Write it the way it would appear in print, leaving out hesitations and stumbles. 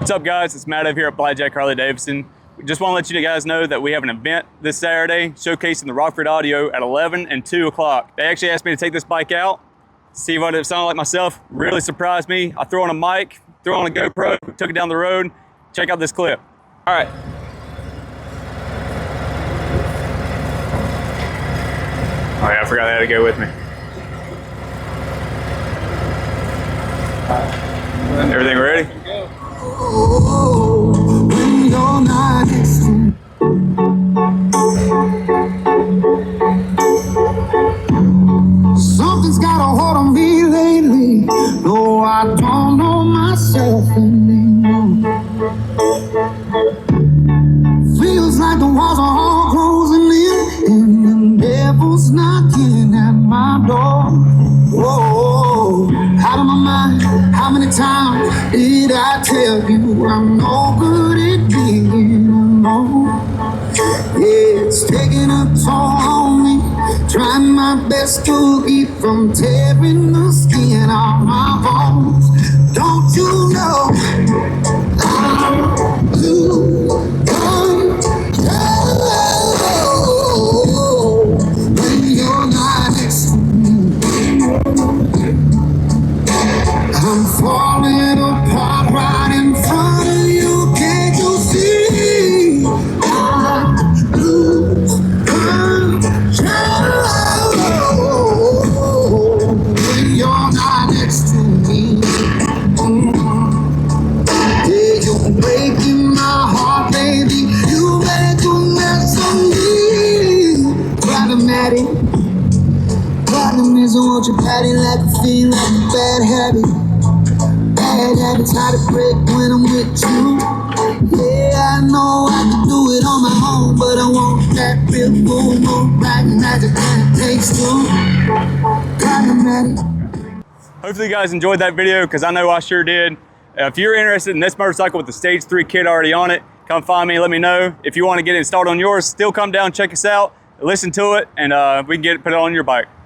What's up, guys? It's Matt over here at Blackjack Harley-Davidson. Just want to let you guys know that we have an event this Saturday showcasing the Rockford audio at 11 and 2 o'clock. They actually asked me to take this bike out, see what it sounded like myself. Really surprised me. I threw on a mic, threw on a GoPro, took it down the road. Check out this clip. All right. Oh yeah, I forgot they had to go with me. Everything ready? When you're not next to me. Something's got a hold on me lately. No, I don't know myself anymore. Feels like the walls are all closing in, and the devil's knocking at my door. Whoa, out of my mind. How many times did I tell you I'm no good at being alone? Yeah, it's taking a toll on me. Trying my best to keep from tearing the skin off my bones. Don't you know I'm blue? When you're not next to me, I'm falling apart right in front of you. Can't you see? I lose control when you're not next to me. Yeah, you're breaking my heart, baby. You make a mess of me. Problematic. Problem is, I want your body like a feel like a bad habit. Bad habits hard to break when I'm with you. Yeah, I know I can do it on my own, but I want that real boom boom right magic and it takes two. Problematic. Hopefully you guys enjoyed that video, because I know I sure did. If you're interested in this motorcycle with the Stage 3 kit already on it, come find me, let me know. If you want to get it installed on yours, still come down, check us out, listen to it, and we can put it on your bike.